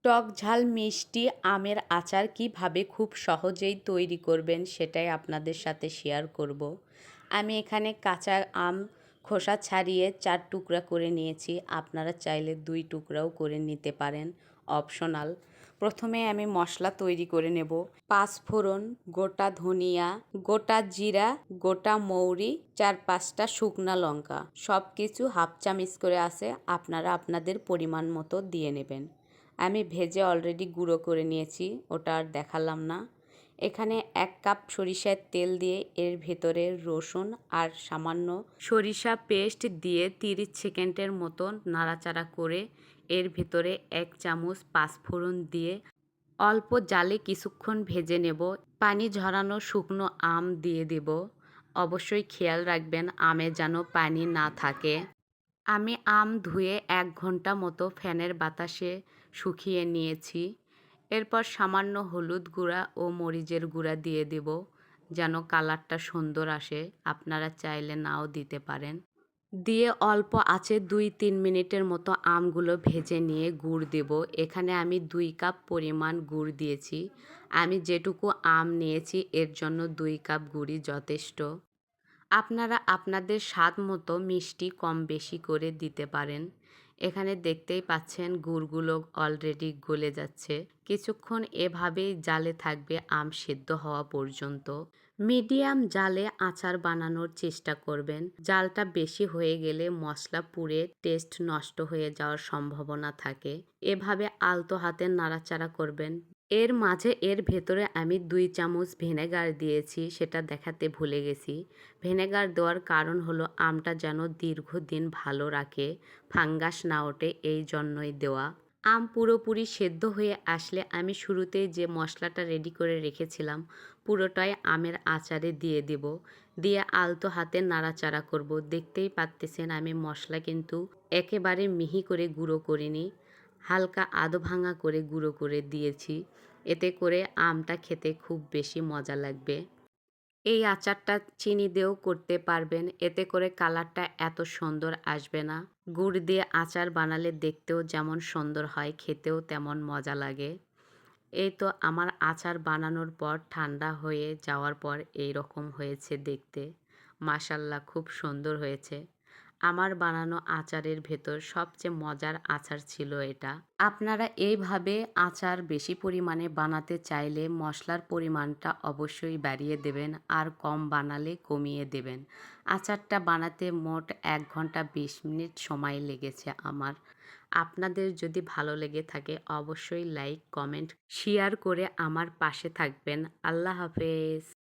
টক ঝাল মিষ্টি আমের আচার কিভাবে খুব সহজেই তৈরি করবেন সেটাই আপনাদের সাথে শেয়ার করব। আমি এখানে কাঁচা আম খোসা ছাড়িয়ে 4 টুকরা করে নিয়েছি। আপনারা চাইলে 2 টুকরাও করে নিতে পারেন, অপশনাল। প্রথমে আমি মশলা তৈরি করে নেব। 5 ফোড়ন, গোটা ধনিয়া, গোটা জিরা, গোটা মৌরি, 4-5টা শুকনা লঙ্কা, সব কিছু হাফ চামচ করে আছে। আপনারা আপনাদের পরিমাণ মতো দিয়ে নেবেন। আমি ভেজে অলরেডি গুঁড়ো করে নিয়েছি, ওটা আর দেখালাম না। এখানে 1 কাপ সরিষার তেল দিয়ে এর ভেতরে রসুন আর সামান্য সরিষা পেস্ট দিয়ে 30 সেকেন্ডের মতো নাড়াচাড়া করে এর ভেতরে 1 চামচ পাঁচফোড়ন দিয়ে অল্প জালে কিছুক্ষণ ভেজে নেব। পানি ঝরানো শুকনো আম দিয়ে দেব। অবশ্যই খেয়াল রাখবেন আমে যেন পানি না থাকে। আমি আম ধুয়ে 1 ঘন্টা মতো ফ্যানের বাতাসে শুকিয়ে নিয়েছি। এরপর সামান্য হলুদ গুঁড়া ও মরিচের গুঁড়া দিয়ে দেব যেন কালারটা সুন্দর আসে। আপনারা চাইলে নাও দিতে পারেন। দিয়ে অল্প আঁচে 2-3 মিনিটের মতো আমগুলো ভেজে নিয়ে গুড় দেব। এখানে আমি 2 কাপ পরিমাণ গুড় দিয়েছি। আমি যেটুকু আম নিয়েছি এর জন্য 2 কাপ গুড়ই যথেষ্ট। আপনারা আপনাদের স্বাদ মতো মিষ্টি কম বেশি করে দিতে পারেন। এখানে দেখতেই পাচ্ছেন গুড়গুলো অলরেডি গলে যাচ্ছে। কিছুক্ষণ এভাবেই জালে থাকবে আম সিদ্ধ হওয়া পর্যন্ত। মিডিয়াম জালে আচার বানানোর চেষ্টা করবেন। জালটা বেশি হয়ে গেলে মশলা পুড়ে টেস্ট নষ্ট হয়ে যাওয়ার সম্ভাবনা থাকে। এভাবে আলতো হাতে নাড়াচাড়া করবেন। এর মাঝে এর ভেতরে আমি 2 চামচ ভিনেগার দিয়েছি, সেটা দেখাতে ভুলে গেছি। ভিনেগার দেওয়ার কারণ হলো আমটা যেন দীর্ঘদিন ভালো রাখে, ফাঙ্গাস না ওঠে, এই জন্যই দেওয়া। আম পুরোপুরি সেদ্ধ হয়ে আসলে আমি শুরুতেই যে মশলাটা রেডি করে রেখেছিলাম পুরোটাই আমের আচারে দিয়ে দেব। দিয়ে আলতো হাতে নাড়াচাড়া করব। দেখতেই পাচ্ছেন আমি মশলা কিন্তু একেবারে মিহি করে গুঁড়ো করিনি, হালকা আধ ভাঙা করে গুঁড়ো করে দিয়েছি। এতে করে আমটা খেতে খুব বেশি মজা লাগবে। এই আচারটা চিনি দিয়েও করতে পারবেন, এতে করে কালারটা এত সুন্দর আসবে না। গুড় দিয়ে আচার বানালে দেখতেও যেমন সুন্দর হয়, খেতেও তেমন মজা লাগে। এই তো আমার আচার বানানোর পর ঠান্ডা হয়ে যাওয়ার পর এই রকম হয়েছে দেখতে। মাশাআল্লাহ, খুব সুন্দর হয়েছে। আমার বানানো আচারের ভেতর সবচেয়ে মজার আচার ছিল এটা। আপনারা এইভাবে আচার বেশি পরিমাণে বানাতে চাইলে মশলার পরিমাণটা অবশ্যই বাড়িয়ে দেবেন, আর কম বানালে কমিয়ে দেবেন। আচারটা বানাতে মোট 1 ঘন্টা 20 মিনিট সময় লেগেছে আমার। আপনাদের যদি ভালো লেগে থাকে অবশ্যই লাইক, কমেন্ট, শেয়ার করে আমার পাশে থাকবেন। আল্লাহ হাফেজ।